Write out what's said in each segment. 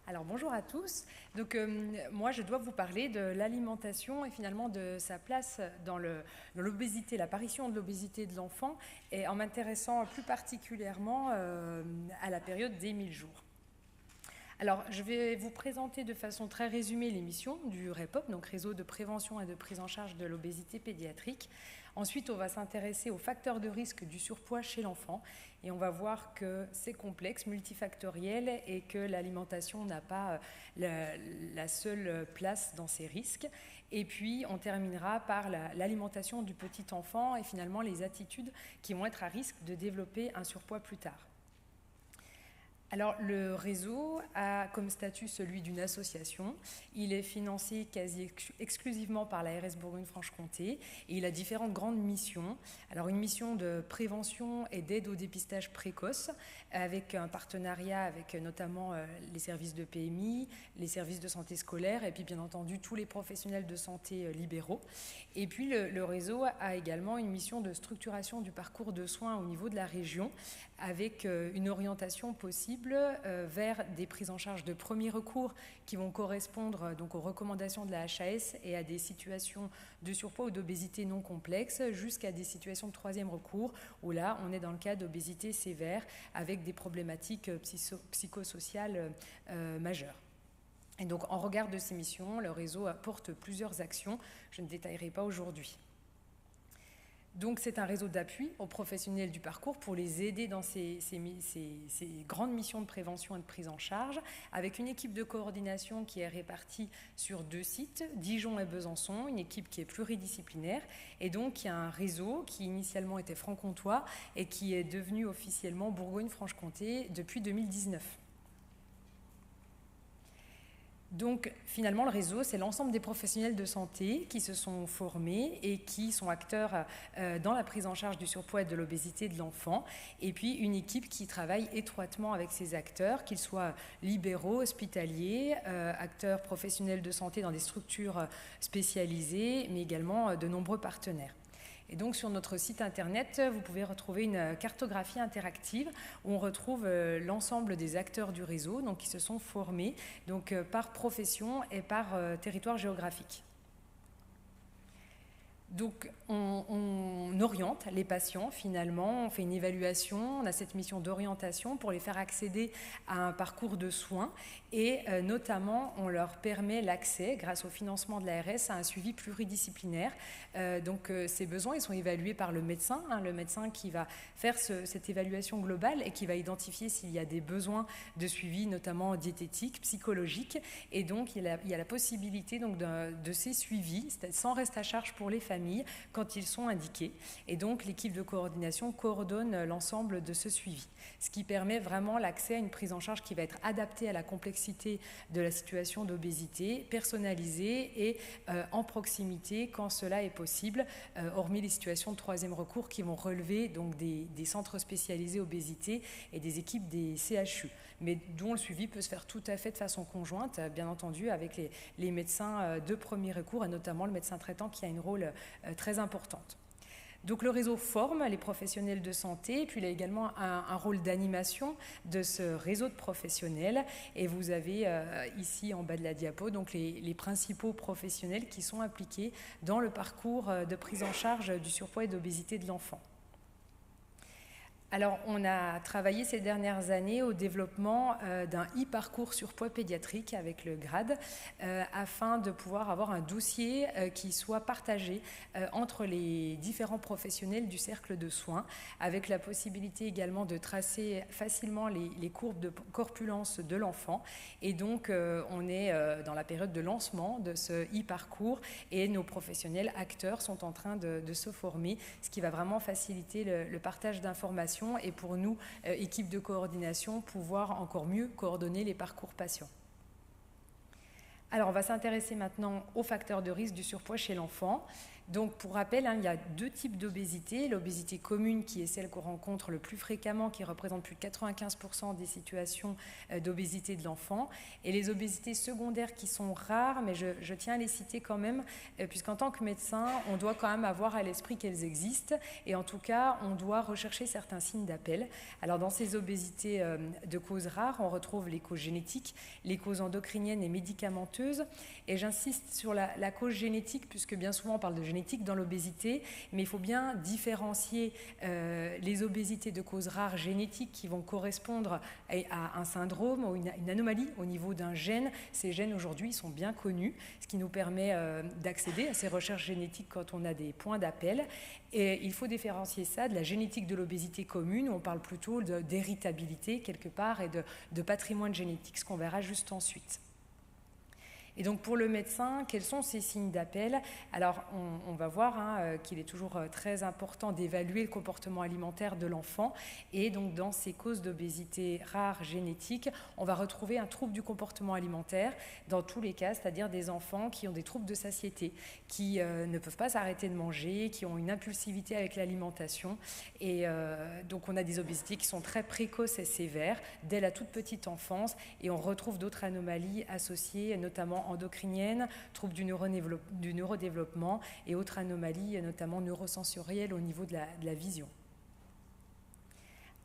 Alors bonjour à tous. Moi je dois vous parler de l'alimentation et finalement de sa place dans l'obésité, l'apparition de l'obésité de l'enfant et en m'intéressant plus particulièrement à la période des 1000 jours. Alors, je vais vous présenter de façon très résumée les missions du REPOP, donc Réseau de prévention et de prise en charge de l'obésité pédiatrique. Ensuite, on va s'intéresser aux facteurs de risque du surpoids chez l'enfant et on va voir que c'est complexe, multifactoriel et que l'alimentation n'a pas la seule place dans ces risques. Et puis, on terminera par l'alimentation du petit enfant et finalement les attitudes qui vont être à risque de développer un surpoids plus tard. Alors, le réseau a comme statut celui d'une association. Il est financé quasi exclusivement par l'ARS Bourgogne-Franche-Comté et il a différentes grandes missions. Alors, une mission de prévention et d'aide au dépistage précoce avec un partenariat avec notamment les services de PMI, les services de santé scolaire et puis bien entendu tous les professionnels de santé libéraux. Et puis, le réseau a également une mission de structuration du parcours de soins au niveau de la région avec une orientation possible vers des prises en charge de premier recours qui vont correspondre donc aux recommandations de la HAS et à des situations de surpoids ou d'obésité non complexe jusqu'à des situations de troisième recours où là on est dans le cas d'obésité sévère avec des problématiques psychosociales majeures. Et donc en regard de ces missions, le réseau apporte plusieurs actions, je ne détaillerai pas aujourd'hui. Donc c'est un réseau d'appui aux professionnels du parcours pour les aider dans ces grandes missions de prévention et de prise en charge, avec une équipe de coordination qui est répartie sur 2 sites, Dijon et Besançon, une équipe qui est pluridisciplinaire, et donc il y a un réseau qui initialement était franc-comtois et qui est devenu officiellement Bourgogne-Franche-Comté depuis 2019. Donc finalement le réseau, c'est l'ensemble des professionnels de santé qui se sont formés et qui sont acteurs dans la prise en charge du surpoids et de l'obésité de l'enfant. Et puis une équipe qui travaille étroitement avec ces acteurs, qu'ils soient libéraux, hospitaliers, acteurs professionnels de santé dans des structures spécialisées, mais également de nombreux partenaires. Et donc sur notre site internet, vous pouvez retrouver une cartographie interactive où on retrouve l'ensemble des acteurs du réseau donc, qui se sont formés donc, par profession et par territoire géographique. Donc on oriente les patients finalement, on fait une évaluation, on a cette mission d'orientation pour les faire accéder à un parcours de soins et notamment on leur permet l'accès grâce au financement de l'ARS à un suivi pluridisciplinaire. Donc ces besoins ils sont évalués par le médecin qui va faire cette évaluation globale et qui va identifier s'il y a des besoins de suivi notamment diététique, psychologique et donc il y a la possibilité donc, de ces suivis sans reste à charge pour les familles quand ils sont indiqués. Et donc, l'équipe de coordination coordonne l'ensemble de ce suivi, ce qui permet vraiment l'accès à une prise en charge qui va être adaptée à la complexité de la situation d'obésité, personnalisée et en proximité quand cela est possible, hormis les situations de troisième recours qui vont relever donc, des centres spécialisés obésité et des équipes des CHU, mais dont le suivi peut se faire tout à fait de façon conjointe, bien entendu, avec les médecins de premier recours et notamment le médecin traitant qui a un rôle très importante. Donc le réseau forme les professionnels de santé, et puis il a également un rôle d'animation de ce réseau de professionnels. Et vous avez ici en bas de la diapo donc les principaux professionnels qui sont impliqués dans le parcours de prise en charge du surpoids et d'obésité de l'enfant. Alors, on a travaillé ces dernières années au développement d'un e-parcours surpoids pédiatrique avec le GRAD afin de pouvoir avoir un dossier qui soit partagé entre les différents professionnels du cercle de soins avec la possibilité également de tracer facilement les courbes de corpulence de l'enfant. Et donc, on est dans la période de lancement de ce e-parcours et nos professionnels acteurs sont en train de se former, ce qui va vraiment faciliter le partage d'informations et pour nous, équipe de coordination, pouvoir encore mieux coordonner les parcours patients. Alors, on va s'intéresser maintenant aux facteurs de risque du surpoids chez l'enfant. Donc, pour rappel, il y a 2 types d'obésité. L'obésité commune, qui est celle qu'on rencontre le plus fréquemment, qui représente plus de 95% des situations d'obésité de l'enfant. Et les obésités secondaires qui sont rares, mais je tiens à les citer quand même, puisqu'en tant que médecin, on doit quand même avoir à l'esprit qu'elles existent. Et en tout cas, on doit rechercher certains signes d'appel. Alors, dans ces obésités de cause rare, on retrouve les causes génétiques, les causes endocriniennes et médicamenteuses. Et j'insiste sur la cause génétique, puisque bien souvent on parle de génétique dans l'obésité, mais il faut bien différencier les obésités de cause rare génétique qui vont correspondre à un syndrome ou une anomalie au niveau d'un gène. Ces gènes aujourd'hui sont bien connus, ce qui nous permet d'accéder à ces recherches génétiques quand on a des points d'appel. Et il faut différencier ça de la génétique de l'obésité commune, où on parle plutôt d'héritabilité quelque part et de patrimoine génétique, ce qu'on verra juste ensuite. Et donc pour le médecin, quels sont ces signes d'appel? Alors on va voir qu'il est toujours très important d'évaluer le comportement alimentaire de l'enfant. Et donc dans ces causes d'obésité rare génétique, on va retrouver un trouble du comportement alimentaire dans tous les cas, c'est-à-dire des enfants qui ont des troubles de satiété, qui ne peuvent pas s'arrêter de manger, qui ont une impulsivité avec l'alimentation. Et donc on a des obésités qui sont très précoces et sévères dès la toute petite enfance. Et on retrouve d'autres anomalies associées, notamment endocriniennes, troubles du neurodéveloppement et autres anomalies, notamment neurosensorielles au niveau de la vision.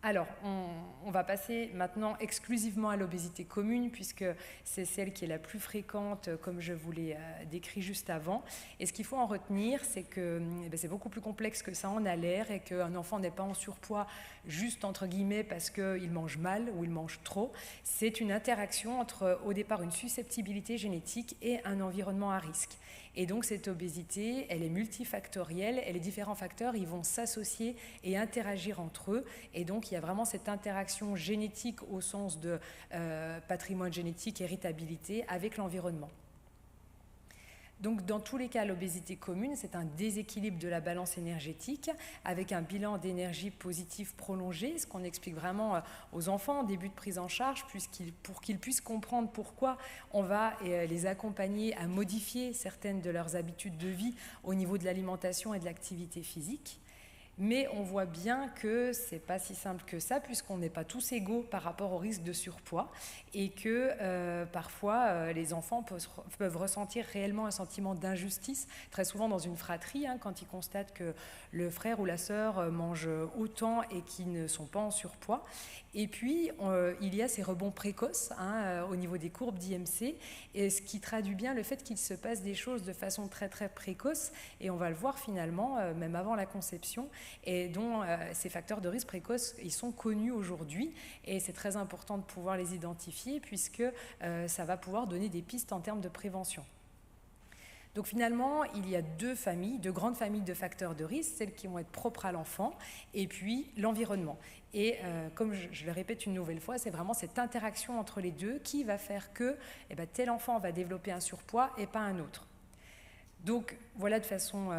Alors, on va passer maintenant exclusivement à l'obésité commune, puisque c'est celle qui est la plus fréquente, comme je vous l'ai décrit juste avant. Et ce qu'il faut en retenir, c'est que c'est beaucoup plus complexe que ça en a l'air, et qu'un enfant n'est pas en surpoids juste, entre guillemets, parce qu'il mange mal ou il mange trop. C'est une interaction entre, au départ, une susceptibilité génétique et un environnement à risque. Et donc cette obésité, elle est multifactorielle, et les différents facteurs, ils vont s'associer et interagir entre eux. Et donc il y a vraiment cette interaction génétique au sens de patrimoine génétique, héritabilité avec l'environnement. Donc dans tous les cas, l'obésité commune, c'est un déséquilibre de la balance énergétique avec un bilan d'énergie positif prolongé, ce qu'on explique vraiment aux enfants en début de prise en charge, pour qu'ils puissent comprendre pourquoi on va les accompagner à modifier certaines de leurs habitudes de vie au niveau de l'alimentation et de l'activité physique. Mais on voit bien que ce n'est pas si simple que ça, puisqu'on n'est pas tous égaux par rapport au risque de surpoids, et que parfois les enfants peuvent ressentir réellement un sentiment d'injustice, très souvent dans une fratrie, quand ils constatent que le frère ou la sœur mangent autant et qu'ils ne sont pas en surpoids. Et puis, il y a ces rebonds précoces au niveau des courbes d'IMC, et ce qui traduit bien le fait qu'il se passe des choses de façon très très précoce, et on va le voir finalement, même avant la conception, et dont ces facteurs de risque précoces, ils sont connus aujourd'hui, et c'est très important de pouvoir les identifier, puisque ça va pouvoir donner des pistes en termes de prévention. Donc finalement, il y a deux grandes familles de facteurs de risque, celles qui vont être propres à l'enfant, et puis l'environnement. Et comme je le répète une nouvelle fois, c'est vraiment cette interaction entre les deux qui va faire que tel enfant va développer un surpoids et pas un autre. Donc voilà de façon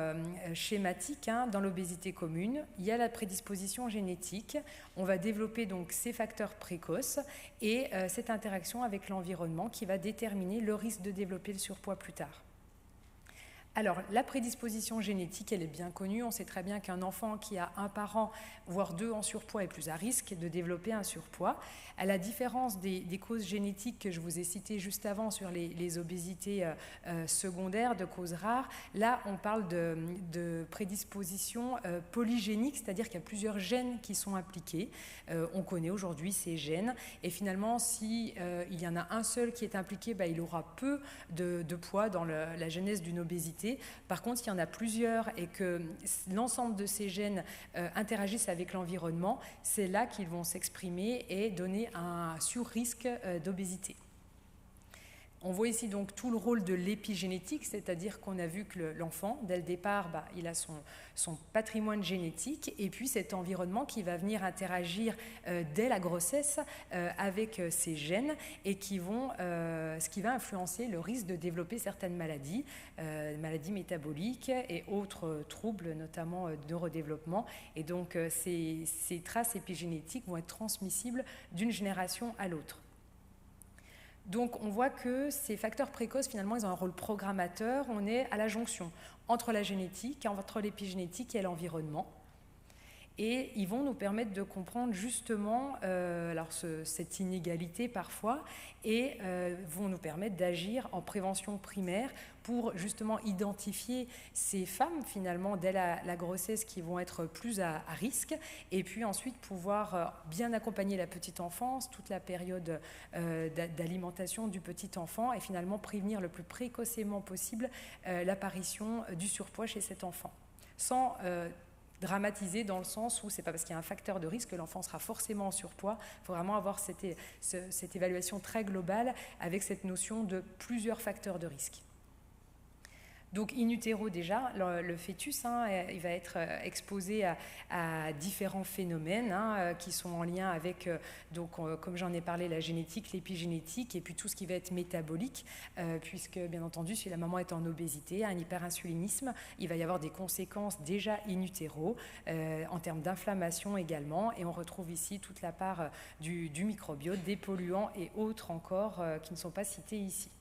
schématique, dans l'obésité commune, il y a la prédisposition génétique, on va développer donc ces facteurs précoces et cette interaction avec l'environnement qui va déterminer le risque de développer le surpoids plus tard. Alors, la prédisposition génétique, elle est bien connue. On sait très bien qu'un enfant qui a un parent, voire deux en surpoids, est plus à risque de développer un surpoids. À la différence des causes génétiques que je vous ai citées juste avant sur les obésités secondaires de causes rares, là, on parle de prédisposition polygénique, c'est-à-dire qu'il y a plusieurs gènes qui sont impliqués. On connaît aujourd'hui ces gènes. Et finalement, si il y en a un seul qui est impliqué, il aura peu de poids dans la genèse d'une obésité. Par contre, il y en a plusieurs et que l'ensemble de ces gènes interagissent avec l'environnement, c'est là qu'ils vont s'exprimer et donner un sur-risque d'obésité. On voit ici donc tout le rôle de l'épigénétique, c'est-à-dire qu'on a vu que l'enfant, dès le départ, il a son patrimoine génétique et puis cet environnement qui va venir interagir dès la grossesse avec ces gènes et ce qui va influencer le risque de développer certaines maladies, maladies métaboliques et autres troubles, notamment de neurodéveloppement. Et donc ces traces épigénétiques vont être transmissibles d'une génération à l'autre. Donc on voit que ces facteurs précoces, finalement, ils ont un rôle programmateur. On est à la jonction entre la génétique, entre l'épigénétique et l'environnement. Et ils vont nous permettre de comprendre justement cette inégalité parfois et vont nous permettre d'agir en prévention primaire pour justement identifier ces femmes finalement dès la grossesse qui vont être plus à risque et puis ensuite pouvoir bien accompagner la petite enfance, toute la période d'alimentation du petit enfant et finalement prévenir le plus précocement possible l'apparition du surpoids chez cet enfant. Sans dramatiser dans le sens où c'est pas parce qu'il y a un facteur de risque que l'enfant sera forcément en surpoids. Il faut vraiment avoir cette évaluation très globale avec cette notion de plusieurs facteurs de risque. Donc in utero déjà, le fœtus, il va être exposé à différents phénomènes qui sont en lien avec, comme j'en ai parlé, la génétique, l'épigénétique et puis tout ce qui va être métabolique, puisque bien entendu, si la maman est en obésité, un hyperinsulinisme, il va y avoir des conséquences déjà in utero, en termes d'inflammation également, et on retrouve ici toute la part du microbiote, des polluants et autres encore qui ne sont pas cités ici.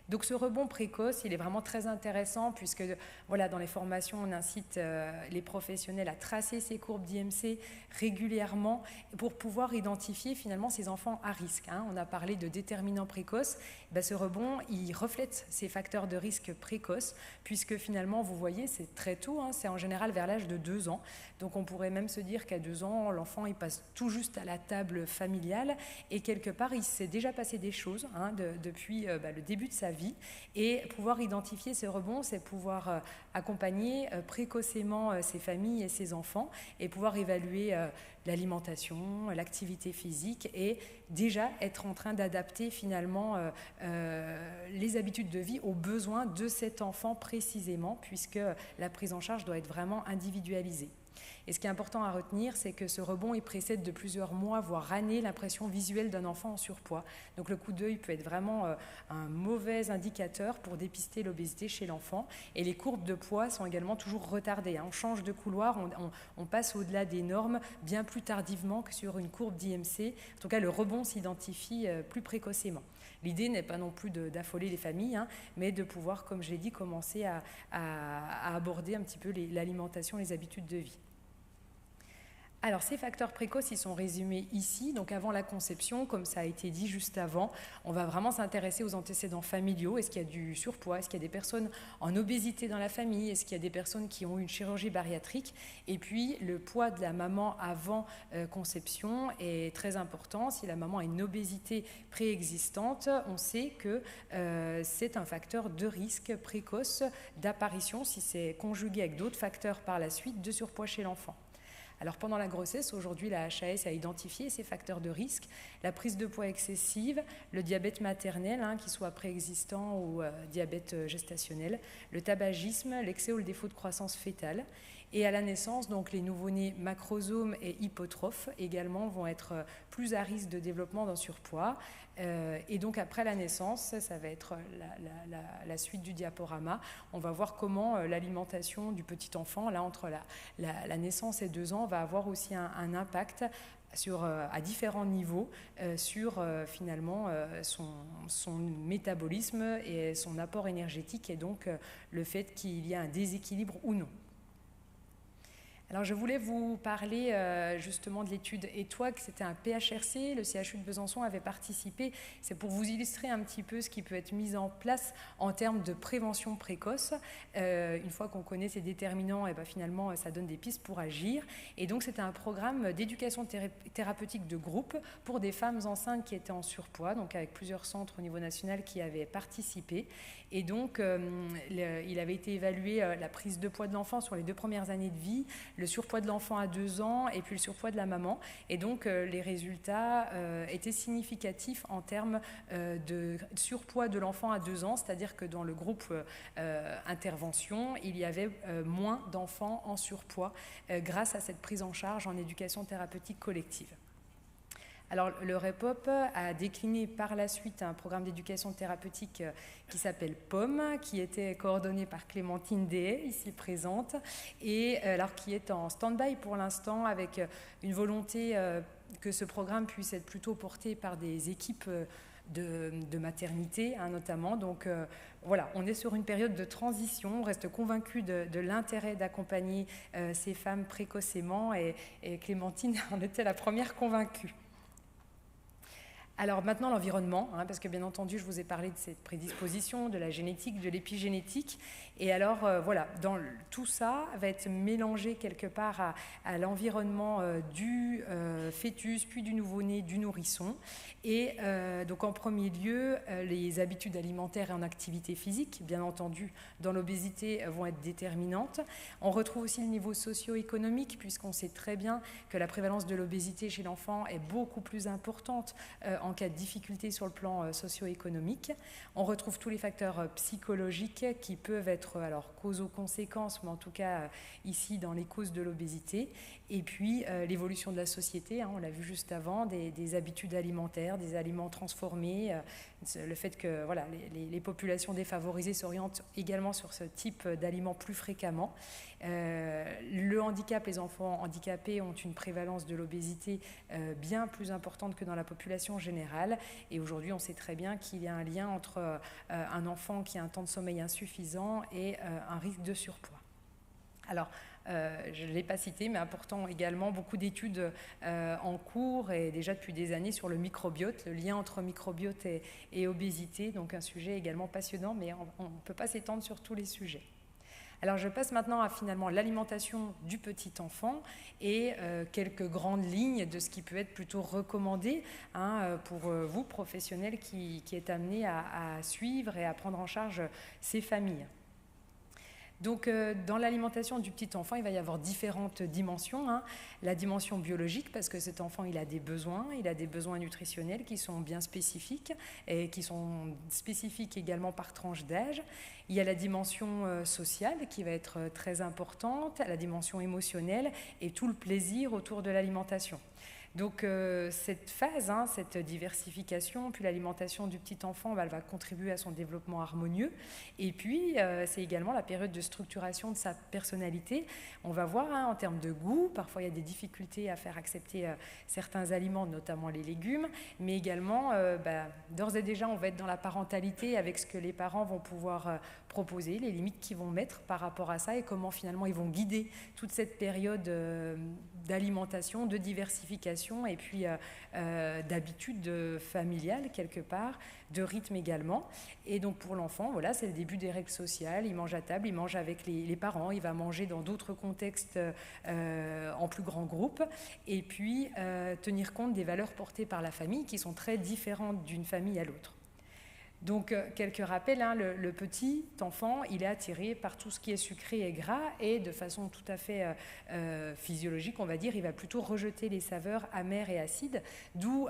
Donc ce rebond précoce, il est vraiment très intéressant puisque voilà, dans les formations, on incite les professionnels à tracer ces courbes d'IMC régulièrement pour pouvoir identifier finalement ces enfants à risque. On a parlé de déterminants précoces. Ce rebond, il reflète ces facteurs de risque précoces puisque finalement, vous voyez, c'est très tôt, c'est en général vers l'âge de 2 ans. Donc on pourrait même se dire qu'à 2 ans, l'enfant il passe tout juste à la table familiale et quelque part, il s'est déjà passé des choses depuis le début de sa vie. Et pouvoir identifier ces rebonds, c'est pouvoir accompagner précocement ces familles et ces enfants et pouvoir évaluer l'alimentation, l'activité physique et déjà être en train d'adapter finalement les habitudes de vie aux besoins de cet enfant précisément puisque la prise en charge doit être vraiment individualisée. Et ce qui est important à retenir, c'est que ce rebond il précède de plusieurs mois, voire années, l'impression visuelle d'un enfant en surpoids. Donc le coup d'œil peut être vraiment un mauvais indicateur pour dépister l'obésité chez l'enfant. Et les courbes de poids sont également toujours retardées. On change de couloir, on passe au-delà des normes bien plus tardivement que sur une courbe d'IMC. En tout cas, le rebond s'identifie plus précocement. L'idée n'est pas non plus d'affoler les familles, mais de pouvoir, comme je l'ai dit, commencer à aborder un petit peu l'alimentation, les habitudes de vie. Alors, ces facteurs précoces, ils sont résumés ici. Donc, avant la conception, comme ça a été dit juste avant, on va vraiment s'intéresser aux antécédents familiaux. Est-ce qu'il y a du surpoids? Est-ce qu'il y a des personnes en obésité dans la famille? Est-ce qu'il y a des personnes qui ont eu une chirurgie bariatrique? Et puis, le poids de la maman avant conception est très important. Si la maman a une obésité préexistante, on sait que c'est un facteur de risque précoce d'apparition, si c'est conjugué avec d'autres facteurs par la suite, de surpoids chez l'enfant. Alors pendant la grossesse, aujourd'hui la HAS a identifié ces facteurs de risque, la prise de poids excessive, le diabète maternel, qu'il soit préexistant ou diabète gestationnel, le tabagisme, l'excès ou le défaut de croissance fœtale. Et à la naissance, donc les nouveau-nés macrosomes et hypotrophes également vont être plus à risque de développement d'un surpoids. Et donc après la naissance, ça va être la suite du diaporama. On va voir comment l'alimentation du petit enfant, là entre la naissance et 2 ans, va avoir aussi un impact à différents niveaux sur finalement son métabolisme et son apport énergétique et donc le fait qu'il y a un déséquilibre ou non. Alors je voulais vous parler justement de l'étude ETOIG, c'était un PHRC, le CHU de Besançon avait participé, c'est pour vous illustrer un petit peu ce qui peut être mis en place en termes de prévention précoce. Une fois qu'on connaît ces déterminants, et finalement ça donne des pistes pour agir. Et donc c'était un programme d'éducation thérapeutique de groupe pour des femmes enceintes qui étaient en surpoids, donc avec plusieurs centres au niveau national qui avaient participé. Et donc il avait été évalué la prise de poids de l'enfant sur les 2 premières années de vie, le surpoids de l'enfant à 2 ans et puis le surpoids de la maman. Et donc, les résultats étaient significatifs en termes de surpoids de l'enfant à 2 ans, c'est-à-dire que dans le groupe intervention, il y avait moins d'enfants en surpoids grâce à cette prise en charge en éducation thérapeutique collective. Alors, le REPOP a décliné par la suite un programme d'éducation thérapeutique qui s'appelle POM, qui était coordonné par Clémentine Dehaye, ici présente, et alors qui est en stand-by pour l'instant avec une volonté que ce programme puisse être plutôt porté par des équipes de maternité, hein, notamment. Donc voilà, on est sur une période de transition. On reste convaincu de l'intérêt d'accompagner ces femmes précocement et Clémentine en était la première convaincue. Alors maintenant l'environnement, hein, parce que bien entendu je vous ai parlé de cette prédisposition, de la génétique, de l'épigénétique, et alors voilà, tout ça va être mélangé quelque part à l'environnement du fœtus, puis du nouveau-né, du nourrisson, et donc en premier lieu, les habitudes alimentaires et en activité physique, bien entendu dans l'obésité, vont être déterminantes. On retrouve aussi le niveau socio-économique, puisqu'on sait très bien que la prévalence de l'obésité chez l'enfant est beaucoup plus importante en cas de difficulté sur le plan socio-économique. On retrouve tous les facteurs psychologiques qui peuvent être alors causes aux conséquences, mais en tout cas ici dans les causes de l'obésité. Et puis l'évolution de la société, hein, on l'a vu juste avant, des habitudes alimentaires, des aliments transformés, le fait que voilà, les populations défavorisées s'orientent également sur ce type d'aliments plus fréquemment. Le handicap, les enfants handicapés ont une prévalence de l'obésité bien plus importante que dans la population générale. Et aujourd'hui, on sait très bien qu'il y a un lien entre un enfant qui a un temps de sommeil insuffisant et un risque de surpoids. Alors, je ne l'ai pas cité, mais important également, beaucoup d'études en cours et déjà depuis des années sur le microbiote, le lien entre microbiote et obésité, donc un sujet également passionnant, mais on ne peut pas s'étendre sur tous les sujets. Alors je passe maintenant à finalement l'alimentation du petit enfant et quelques grandes lignes de ce qui peut être plutôt recommandé hein, pour vous, professionnels qui êtes amenés à suivre et à prendre en charge ces familles. Donc dans l'alimentation du petit enfant, il va y avoir différentes dimensions. Hein. La dimension biologique, parce que cet enfant il a des besoins nutritionnels qui sont bien spécifiques et qui sont spécifiques également par tranche d'âge. Il y a la dimension sociale qui va être très importante, la dimension émotionnelle et tout le plaisir autour de l'alimentation. Donc cette phase, hein, cette diversification, puis l'alimentation du petit enfant, elle va contribuer à son développement harmonieux. Et puis c'est également la période de structuration de sa personnalité. On va voir hein, en termes de goût, parfois il y a des difficultés à faire accepter certains aliments, notamment les légumes, mais également d'ores et déjà on va être dans la parentalité avec ce que les parents vont pouvoir proposer, les limites qu'ils vont mettre par rapport à ça et comment finalement ils vont guider toute cette période d'alimentation, de diversification et puis d'habitudes familiales quelque part, de rythme également. Et donc pour l'enfant, voilà, c'est le début des règles sociales, il mange à table, il mange avec les parents, il va manger dans d'autres contextes en plus grand groupe et puis tenir compte des valeurs portées par la famille qui sont très différentes d'une famille à l'autre. Donc, quelques rappels, hein, le petit enfant, il est attiré par tout ce qui est sucré et gras et de façon tout à fait physiologique, on va dire, il va plutôt rejeter les saveurs amères et acides, d'où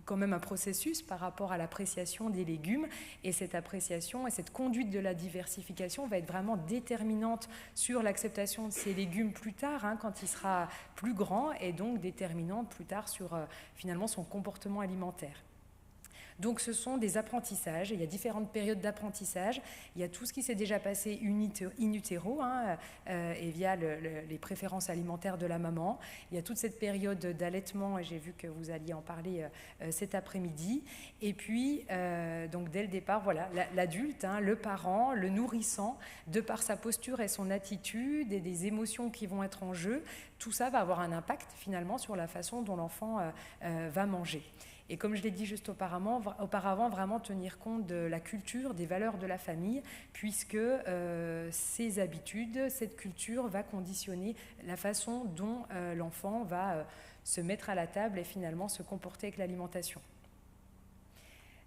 quand même un processus par rapport à l'appréciation des légumes et cette appréciation et cette conduite de la diversification va être vraiment déterminante sur l'acceptation de ces légumes plus tard, hein, quand il sera plus grand et donc déterminante plus tard sur finalement son comportement alimentaire. Donc ce sont des apprentissages, il y a différentes périodes d'apprentissage, il y a tout ce qui s'est déjà passé in utero hein, et via les préférences alimentaires de la maman, il y a toute cette période d'allaitement et j'ai vu que vous alliez en parler cet après-midi et puis donc dès le départ voilà, l'adulte, hein, le parent, le nourrissant, de par sa posture et son attitude et des émotions qui vont être en jeu, tout ça va avoir un impact finalement sur la façon dont l'enfant va manger. Et comme je l'ai dit juste auparavant, vraiment tenir compte de la culture, des valeurs de la famille, puisque ces habitudes, cette culture va conditionner la façon dont l'enfant va se mettre à la table et finalement se comporter avec l'alimentation.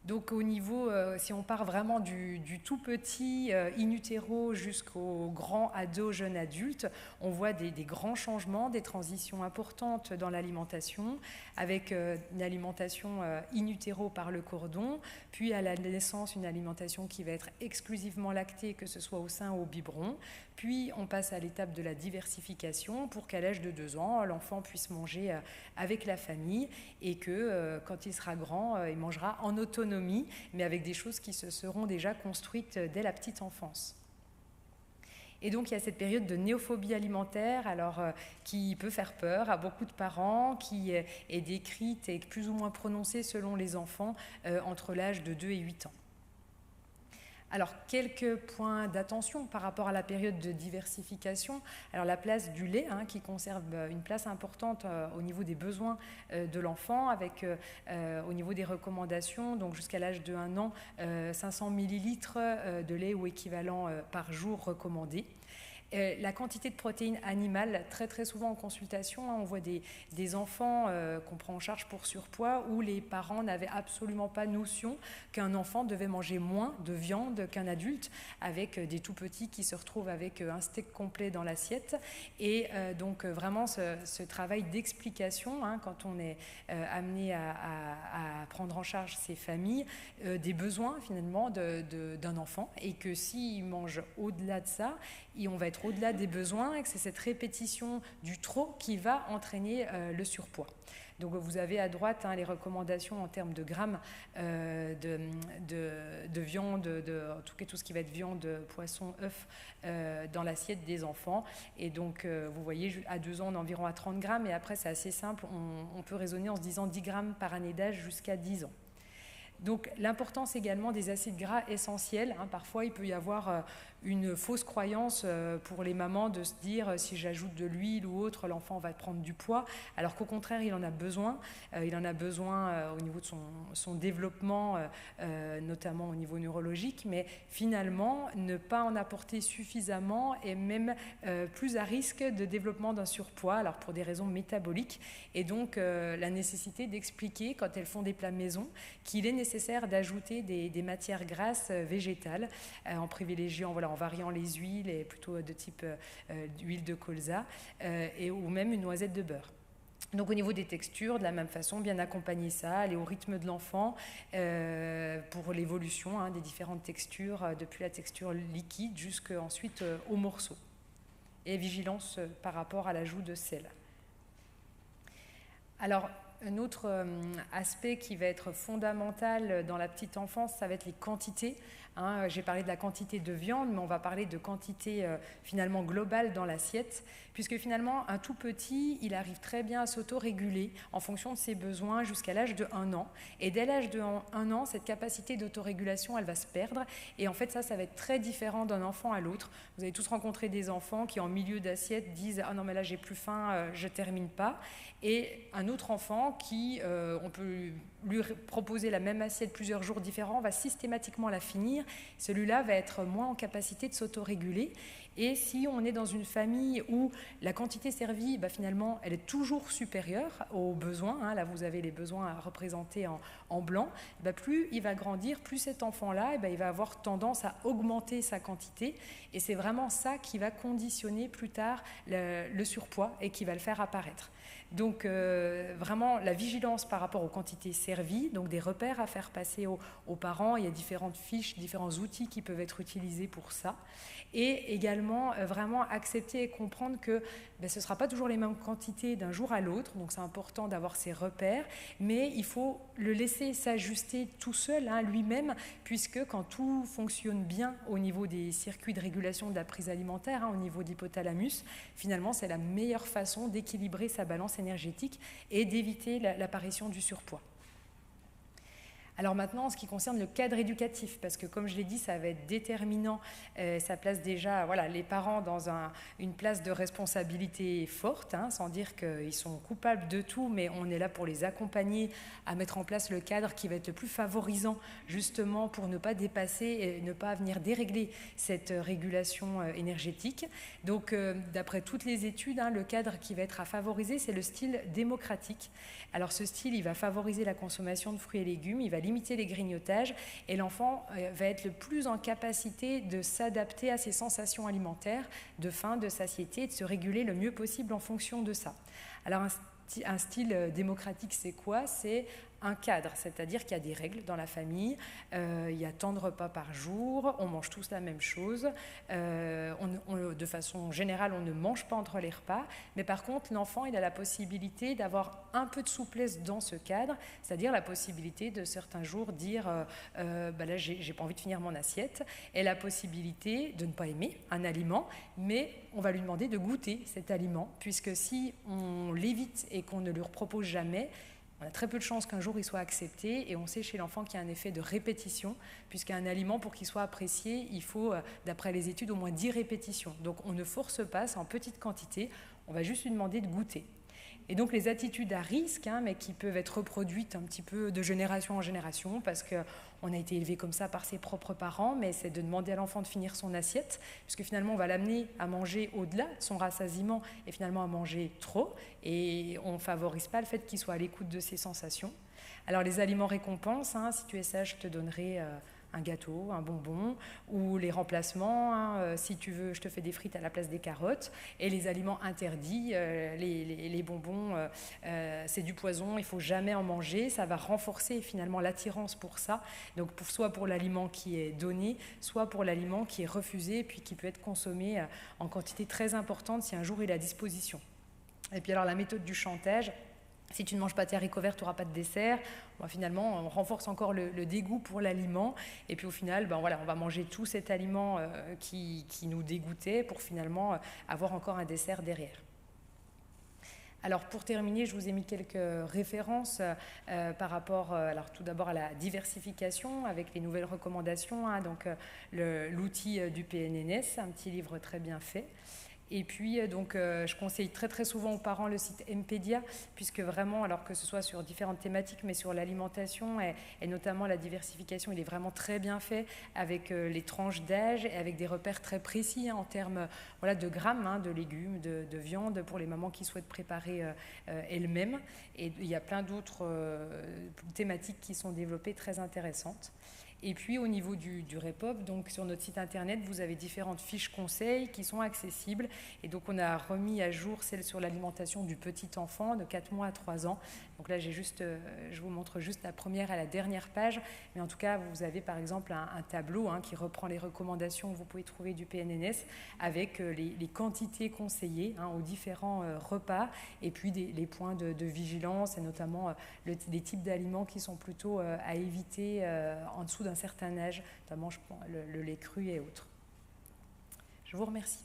Donc au niveau, si on part vraiment du tout petit in utero jusqu'au grand ado, jeune adulte, on voit des grands changements, des transitions importantes dans l'alimentation, avec une alimentation in utero par le cordon, puis à la naissance une alimentation qui va être exclusivement lactée, que ce soit au sein ou au biberon, puis on passe à l'étape de la diversification pour qu'à l'âge de 2 ans, l'enfant puisse manger avec la famille et que quand il sera grand, il mangera en autonomie, mais avec des choses qui se seront déjà construites dès la petite enfance. Et donc il y a cette période de néophobie alimentaire, alors qui peut faire peur à beaucoup de parents, qui est décrite et plus ou moins prononcée selon les enfants entre l'âge de 2 et 8 ans. Alors, quelques points d'attention par rapport à la période de diversification. Alors, la place du lait, qui conserve une place importante au niveau des besoins de l'enfant, avec au niveau des recommandations, donc jusqu'à l'âge de 1 an, 500 millilitres de lait ou équivalent par jour recommandé. La quantité de protéines animales, très très souvent en consultation, on voit des enfants qu'on prend en charge pour surpoids où les parents n'avaient absolument pas notion qu'un enfant devait manger moins de viande qu'un adulte, avec des tout petits qui se retrouvent avec un steak complet dans l'assiette. Et donc vraiment ce travail d'explication, quand on est amené à prendre en charge ces familles, des besoins finalement d'un enfant, et que s'il mange au-delà de ça, on va être au-delà des besoins, et que c'est cette répétition du trop qui va entraîner le surpoids. Donc vous avez à droite les recommandations en termes de grammes de viande, en tout ce qui va être viande, poisson, œufs dans l'assiette des enfants. Et donc vous voyez, à 2 ans, on est environ à 30 grammes, et après c'est assez simple, on peut raisonner en se disant 10 grammes par année d'âge jusqu'à 10 ans. Donc l'importance également des acides gras essentiels. Parfois il peut y avoir une fausse croyance pour les mamans de se dire si j'ajoute de l'huile ou autre, l'enfant va prendre du poids, alors qu'au contraire il en a besoin. Il en a besoin au niveau de son développement, notamment au niveau neurologique, mais finalement ne pas en apporter suffisamment est même plus à risque de développement d'un surpoids, alors pour des raisons métaboliques. Et donc la nécessité d'expliquer quand elles font des plats maison qu'il est nécessaire d'ajouter des matières grasses végétales en privilégiant, en variant les huiles, et plutôt de type huile de colza ou même une noisette de beurre. Donc au niveau des textures, de la même façon, bien accompagner ça, aller au rythme de l'enfant pour l'évolution des différentes textures, depuis la texture liquide jusqu'ensuite aux morceaux. Et vigilance par rapport à l'ajout de sel. Alors, un autre aspect qui va être fondamental dans la petite enfance, ça va être les quantités. J'ai parlé de la quantité de viande, mais on va parler de quantité finalement globale dans l'assiette, puisque finalement un tout petit, il arrive très bien à s'autoréguler en fonction de ses besoins jusqu'à l'âge de 1 an. Et dès l'âge de 1 an, cette capacité d'autorégulation, elle va se perdre. Et en fait, ça va être très différent d'un enfant à l'autre. Vous avez tous rencontré des enfants qui, en milieu d'assiette, disent « Ah non, mais là, j'ai plus faim, je termine pas ». Et un autre enfant qui, on peut lui proposer la même assiette plusieurs jours différents, va systématiquement la finir. Celui-là va être moins en capacité de s'autoréguler. Et si on est dans une famille où la quantité servie, finalement, elle est toujours supérieure aux besoins, là vous avez les besoins représentés en blanc, plus il va grandir, plus cet enfant-là, il va avoir tendance à augmenter sa quantité. Et c'est vraiment ça qui va conditionner plus tard le surpoids et qui va le faire apparaître. Donc vraiment la vigilance par rapport aux quantités servies, donc des repères à faire passer aux parents. Il y a différentes fiches, différents outils qui peuvent être utilisés pour ça. Et également vraiment accepter et comprendre que ce ne sera pas toujours les mêmes quantités d'un jour à l'autre, donc c'est important d'avoir ces repères, mais il faut le laisser s'ajuster tout seul, lui-même, puisque quand tout fonctionne bien au niveau des circuits de régulation de la prise alimentaire, au niveau de l'hypothalamus, finalement c'est la meilleure façon d'équilibrer sa balance énergétique et d'éviter l'apparition du surpoids. Alors maintenant, en ce qui concerne le cadre éducatif, parce que comme je l'ai dit, ça va être déterminant, ça place déjà les parents dans une place de responsabilité forte, sans dire qu'ils sont coupables de tout, mais on est là pour les accompagner à mettre en place le cadre qui va être le plus favorisant, justement pour ne pas dépasser et ne pas venir dérégler cette régulation énergétique. Donc d'après toutes les études, le cadre qui va être à favoriser, c'est le style démocratique. Alors ce style, il va favoriser la consommation de fruits et légumes, il va limiter les grignotages et l'enfant va être le plus en capacité de s'adapter à ses sensations alimentaires, de faim, de satiété et de se réguler le mieux possible en fonction de ça. Alors un style démocratique, c'est quoi ? C'est un cadre, c'est-à-dire qu'il y a des règles dans la famille, il y a tant de repas par jour, on mange tous la même chose, de façon générale on ne mange pas entre les repas, mais par contre l'enfant il a la possibilité d'avoir un peu de souplesse dans ce cadre, c'est-à-dire la possibilité de certains jours dire là j'ai pas envie de finir mon assiette, et la possibilité de ne pas aimer un aliment, mais on va lui demander de goûter cet aliment, puisque si on l'évite et qu'on ne lui propose jamais, on a très peu de chances qu'un jour il soit accepté, et on sait chez l'enfant qu'il y a un effet de répétition, puisqu'un aliment, pour qu'il soit apprécié, il faut, d'après les études, au moins 10 répétitions. Donc on ne force pas, c'est en petite quantité, on va juste lui demander de goûter. Et donc les attitudes à risque, mais qui peuvent être reproduites un petit peu de génération en génération, parce qu'on a été élevé comme ça par ses propres parents, mais c'est de demander à l'enfant de finir son assiette, puisque finalement on va l'amener à manger au-delà de son rassasiement, et finalement à manger trop, et on ne favorise pas le fait qu'il soit à l'écoute de ses sensations. Alors les aliments récompenses, si tu es sage, je te donnerai un gâteau, un bonbon, ou les remplacements, si tu veux, je te fais des frites à la place des carottes, et les aliments interdits, les bonbons, c'est du poison, il ne faut jamais en manger, ça va renforcer finalement l'attirance pour ça, donc soit pour l'aliment qui est donné, soit pour l'aliment qui est refusé, puis qui peut être consommé en quantité très importante si un jour il est à disposition. Et puis alors la méthode du chantage, si tu ne manges pas tes haricots verts, tu n'auras pas de dessert. Finalement, on renforce encore le dégoût pour l'aliment. Et puis au final, on va manger tout cet aliment qui nous dégoûtait pour finalement avoir encore un dessert derrière. Alors pour terminer, je vous ai mis quelques références par rapport, alors tout d'abord à la diversification avec les nouvelles recommandations, donc l'outil du PNNS, un petit livre très bien fait. Et puis, je conseille très très souvent aux parents le site Mpédia, puisque vraiment, alors que ce soit sur différentes thématiques, mais sur l'alimentation et notamment la diversification, il est vraiment très bien fait avec les tranches d'âge et avec des repères très précis en termes de grammes, de légumes, de viande pour les mamans qui souhaitent préparer elles-mêmes. Et il y a plein d'autres thématiques qui sont développées très intéressantes. Et puis au niveau du REPOP, donc sur notre site internet, vous avez différentes fiches conseils qui sont accessibles. Et donc on a remis à jour celle sur l'alimentation du petit enfant de 4 mois à 3 ans. Donc là, je vous montre juste la première à la dernière page. Mais en tout cas, vous avez par exemple un tableau qui reprend les recommandations que vous pouvez trouver du PNNS avec les quantités conseillées aux différents repas et puis les points de vigilance et notamment les types d'aliments qui sont plutôt à éviter en dessous d'un certain âge, notamment le lait cru et autres. Je vous remercie.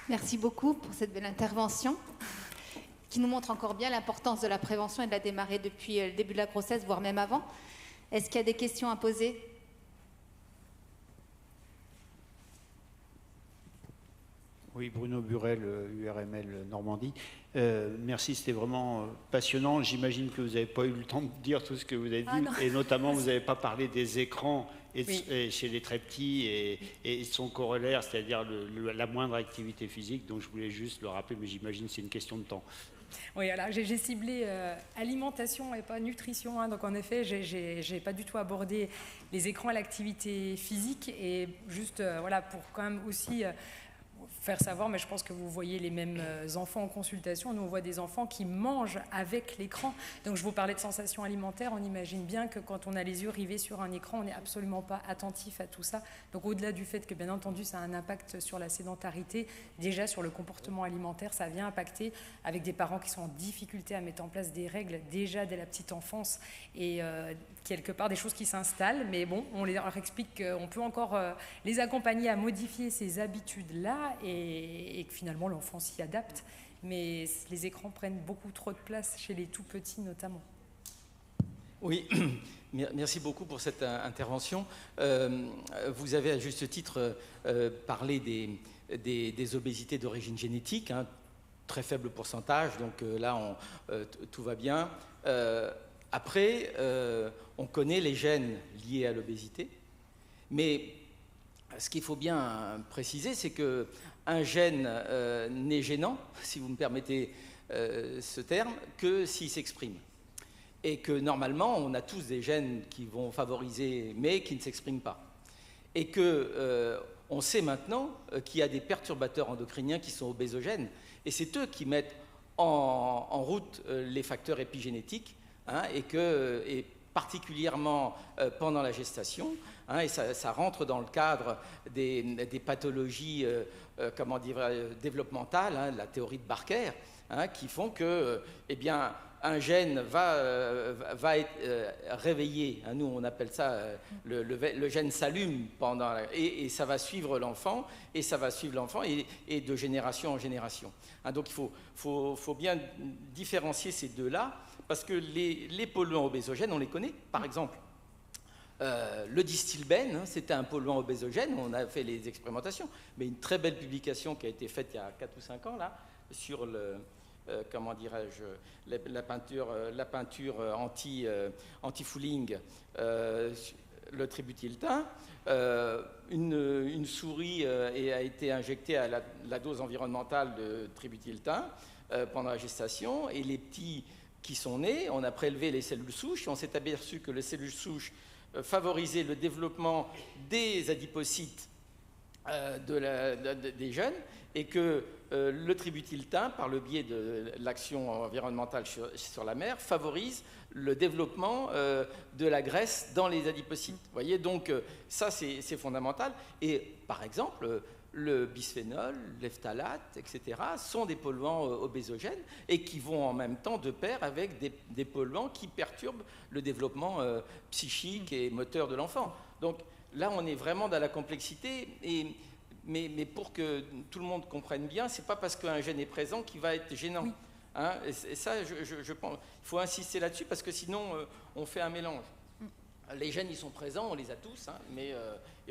Merci beaucoup pour cette belle intervention qui nous montre encore bien l'importance de la prévention et de la démarrer depuis le début de la grossesse, voire même avant. Est-ce qu'il y a des questions à poser ? Oui, Bruno Burel, URML Normandie. Merci, c'était vraiment passionnant. J'imagine que vous n'avez pas eu le temps de dire tout ce que vous avez dit, et notamment vous n'avez pas parlé des écrans et chez les très petits et son corollaire, c'est-à-dire la moindre activité physique. Donc je voulais juste le rappeler, mais j'imagine que c'est une question de temps. Oui, alors j'ai ciblé alimentation et pas nutrition, donc en effet, j'ai pas du tout abordé les écrans et l'activité physique, et juste pour quand même aussi faire savoir, mais je pense que vous voyez les mêmes enfants en consultation. Nous, on voit des enfants qui mangent avec l'écran. Donc, je vous parlais de sensations alimentaires. On imagine bien que quand on a les yeux rivés sur un écran, on n'est absolument pas attentif à tout ça. Donc, au-delà du fait que, bien entendu, ça a un impact sur la sédentarité, déjà sur le comportement alimentaire, ça vient impacter avec des parents qui sont en difficulté à mettre en place des règles déjà dès la petite enfance et quelque part des choses qui s'installent. Mais bon, on leur explique qu'on peut encore les accompagner à modifier ces habitudes-là et que finalement l'enfant s'y adapte, mais les écrans prennent beaucoup trop de place chez les tout petits notamment. Oui, merci beaucoup pour cette intervention. Vous avez à juste titre parlé des obésités d'origine génétique, très faible pourcentage, donc là tout va bien. Après, on connaît les gènes liés à l'obésité, mais ce qu'il faut bien préciser, c'est qu'un gène n'est gênant, si vous me permettez ce terme, que s'il s'exprime. Et que normalement, on a tous des gènes qui vont favoriser, mais qui ne s'expriment pas. et que on sait maintenant qu'il y a des perturbateurs endocriniens qui sont obésogènes, et c'est eux qui mettent en route les facteurs épigénétiques, hein, et particulièrement pendant la gestation, hein, et ça rentre dans le cadre des pathologies comment dire, développementales, hein, la théorie de Barker, hein, qui font que eh bien, un gène va être réveillé, hein, nous on appelle ça, le gène s'allume pendant et ça va suivre l'enfant, et ça va suivre l'enfant et de génération en génération. Hein, donc il faut bien différencier ces deux-là, parce que les polluants obésogènes, on les connaît. Par exemple, le distilbène, hein, c'était un polluant obésogène, on a fait les expérimentations, mais une très belle publication qui a été faite il y a 4 ou 5 ans, là, sur le... comment dirais-je, la peinture anti-fouling, le tributyletin. Une souris a été injectée à la dose environnementale de tributyletin pendant la gestation, et les petits qui sont nés, on a prélevé les cellules souches, et on s'est aperçu que les cellules souches favorisaient le développement des adipocytes des jeunes, et que le tributyletin, par le biais de l'action environnementale sur la mère, favorise le développement de la graisse dans les adipocytes. Vous voyez, donc ça c'est fondamental. Et par exemple, le bisphénol, les phtalates, etc., sont des polluants obésogènes et qui vont en même temps de pair avec des polluants qui perturbent le développement psychique et moteur de l'enfant. Donc là, on est vraiment dans la complexité. Mais pour que tout le monde comprenne bien, ce n'est pas parce qu'un gène est présent qu'il va être gênant. Oui. Hein, et ça, je pense, il faut insister là-dessus, parce que sinon, on fait un mélange. Les gènes, ils sont présents, on les a tous, hein, et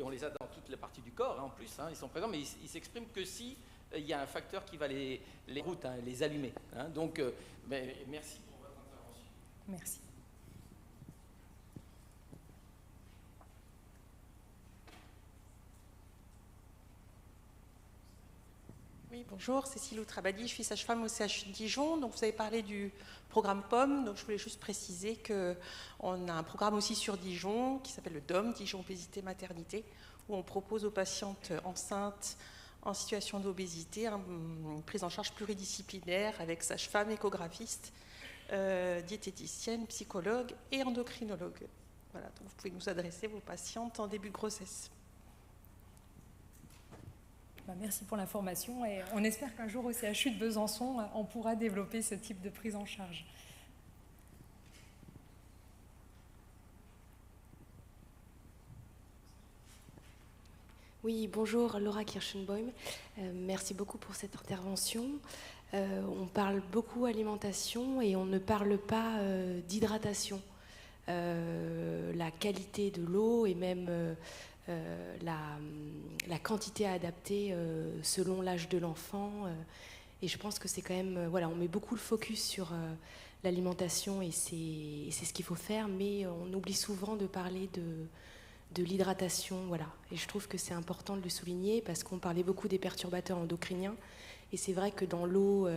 on les a dans toutes les parties du corps, hein, en plus, hein, ils sont présents, mais ils s'expriment que si il y a un facteur qui va les routes, hein, les allumer. Hein, donc, merci pour votre intervention. Merci. Oui, bonjour, Cécile Outrabadi, je suis sage-femme au CHU de Dijon. Donc, vous avez parlé du programme POM, donc je voulais juste préciser qu'on a un programme aussi sur Dijon qui s'appelle le DOM, Dijon Obésité Maternité, où on propose aux patientes enceintes en situation d'obésité une prise en charge pluridisciplinaire avec sage-femme, échographiste, diététicienne, psychologue et endocrinologue. Voilà, donc vous pouvez nous adresser vos patientes en début de grossesse. Merci pour l'information, et on espère qu'un jour au CHU de Besançon, on pourra développer ce type de prise en charge. Oui, bonjour, Laura Kirschenbaum. Merci beaucoup pour cette intervention. On parle beaucoup alimentation et on ne parle pas d'hydratation. La qualité de l'eau et même... la quantité à adapter selon l'âge de l'enfant, et je pense que c'est quand même voilà, on met beaucoup le focus sur l'alimentation et c'est ce qu'il faut faire, mais on oublie souvent de parler de l'hydratation, voilà, et je trouve que c'est important de le souligner parce qu'on parlait beaucoup des perturbateurs endocriniens, et c'est vrai que dans l'eau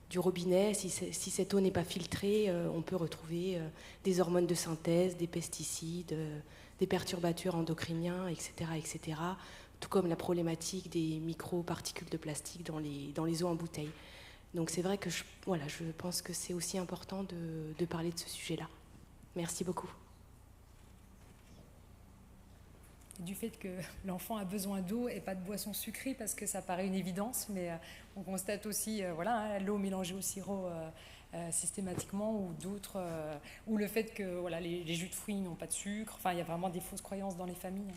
du robinet, si cette eau n'est pas filtrée, on peut retrouver des hormones de synthèse, des pesticides, des perturbateurs endocriniens, etc., etc., tout comme la problématique des microparticules de plastique dans les eaux en bouteille. Donc c'est vrai que je pense que c'est aussi important de parler de ce sujet-là. Merci beaucoup. Du fait que l'enfant a besoin d'eau et pas de boisson sucrée, parce que ça paraît une évidence, mais on constate aussi l'eau mélangée au sirop systématiquement, ou d'autres, ou le fait que voilà, les jus de fruits n'ont pas de sucre. Enfin, il y a vraiment des fausses croyances dans les familles.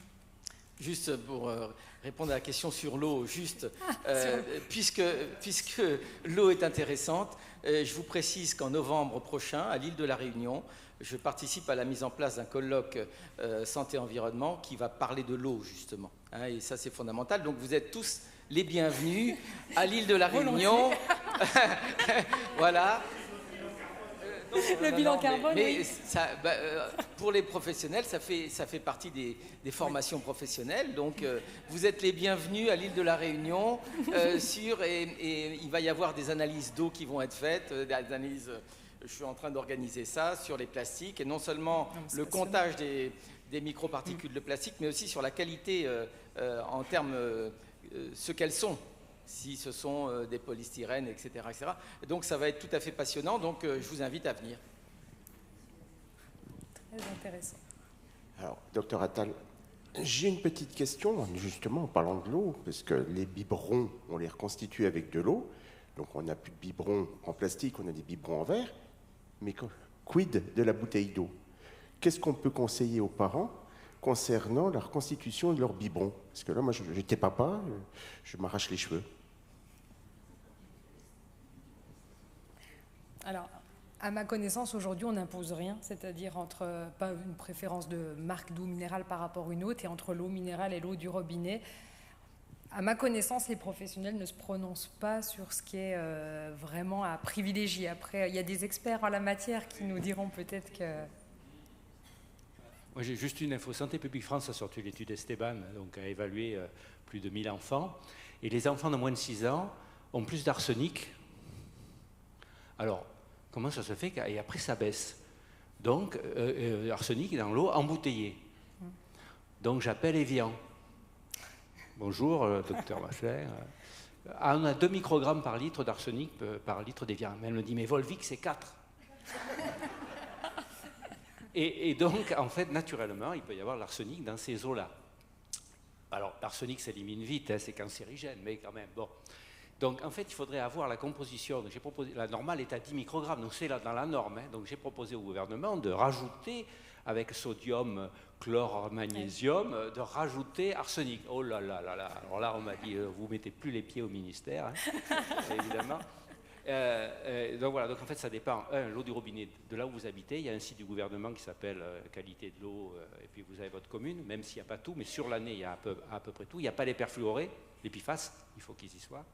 Juste pour répondre à la question sur l'eau, puisque l'eau est intéressante, je vous précise qu'en novembre prochain, à l'île de la Réunion, je participe à la mise en place d'un colloque santé-environnement qui va parler de l'eau, justement. Hein, et ça, c'est fondamental. Donc, vous êtes tous les bienvenus à l'île de la Réunion. Voilà. Le bilan carbone, mais oui. Ça, pour les professionnels, ça fait partie des formations professionnelles. Donc, vous êtes les bienvenus à l'île de la Réunion. Et il va y avoir des analyses d'eau qui vont être faites, des analyses... Je suis en train d'organiser ça sur les plastiques, et non seulement le comptage des des microparticules de plastique, mais aussi sur la qualité en termes ce qu'elles sont, si ce sont des polystyrènes, etc., etc. Donc ça va être tout à fait passionnant, donc je vous invite à venir. Très intéressant. Alors, docteur Attal, j'ai une petite question, justement, en parlant de l'eau, parce que les biberons, on les reconstitue avec de l'eau, donc on n'a plus de biberons en plastique, on a des biberons en verre, mais quid de la bouteille d'eau? Qu'est-ce qu'on peut conseiller aux parents concernant la reconstitution de leur biberon? Parce que là, moi, j'étais papa, je m'arrache les cheveux. Alors, à ma connaissance, aujourd'hui, on n'impose rien, c'est-à-dire entre pas une préférence de marque d'eau minérale par rapport à une autre, et entre l'eau minérale et l'eau du robinet. À ma connaissance, les professionnels ne se prononcent pas sur ce qui est vraiment à privilégier. Après, il y a des experts en la matière qui nous diront peut-être que... Moi, j'ai juste une info. Santé publique France a sorti l'étude Esteban, donc a évalué plus de 1000 enfants. Et les enfants de moins de 6 ans ont plus d'arsenic. Alors, comment ça se fait? Et après, ça baisse. Donc, arsenic dans l'eau embouteillée. Donc, j'appelle Evian. Bonjour, docteur Bachelin. On a 2 microgrammes par litre d'arsenic par litre d'Evian. Elle me dit, mais Volvic, c'est 4. Et donc, en fait, naturellement, il peut y avoir l'arsenic dans ces eaux-là. Alors, l'arsenic s'élimine vite, hein, c'est cancérigène, mais quand même, bon. Donc, en fait, il faudrait avoir la composition. J'ai proposé, la normale est à 10 microgrammes, donc c'est là dans la norme. Hein, donc, j'ai proposé au gouvernement de rajouter, avec sodium, chlore, magnésium, de rajouter arsenic. Oh là là là là. Alors là, on m'a dit, vous ne mettez plus les pieds au ministère, hein, évidemment. Donc voilà, donc en fait ça dépend. L'eau du robinet, de là où vous habitez, il y a un site du gouvernement qui s'appelle qualité de l'eau, et puis vous avez votre commune, même s'il n'y a pas tout, mais sur l'année il y a à peu près tout. Il n'y a pas les perfluorés, les PFAS, il faut qu'ils y soient.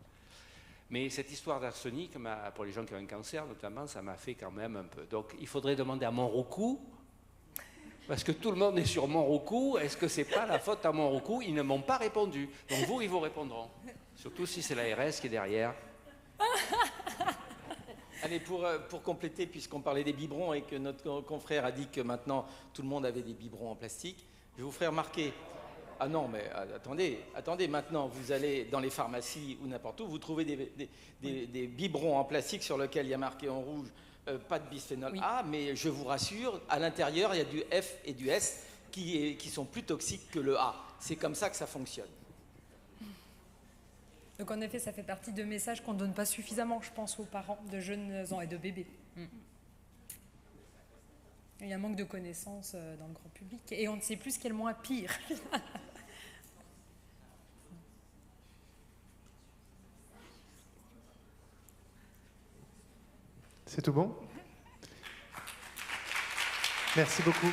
Mais cette histoire d'arsenic, pour les gens qui ont un cancer notamment, ça m'a fait quand même un peu. Donc il faudrait demander à Montroucou, parce que tout le monde est sur Montroucou, est-ce que c'est pas la faute à Montroucou? Ils ne m'ont pas répondu. Donc vous, ils vous répondront. Surtout si c'est l'ARS qui est derrière. Allez, pour compléter, puisqu'on parlait des biberons et que notre confrère a dit que maintenant tout le monde avait des biberons en plastique, je vous ferai remarquer. Ah non, mais attendez, maintenant vous allez dans les pharmacies ou n'importe où, vous trouvez des biberons en plastique sur lesquels il y a marqué en rouge pas de bisphénol A, mais je vous rassure, à l'intérieur il y a du F et du S qui sont plus toxiques que le A. C'est comme ça que ça fonctionne. Donc en effet, ça fait partie de messages qu'on ne donne pas suffisamment, je pense, aux parents de jeunes enfants et de bébés. Il y a un manque de connaissances dans le grand public et on ne sait plus ce qui est le moins pire. C'est tout bon? Merci beaucoup.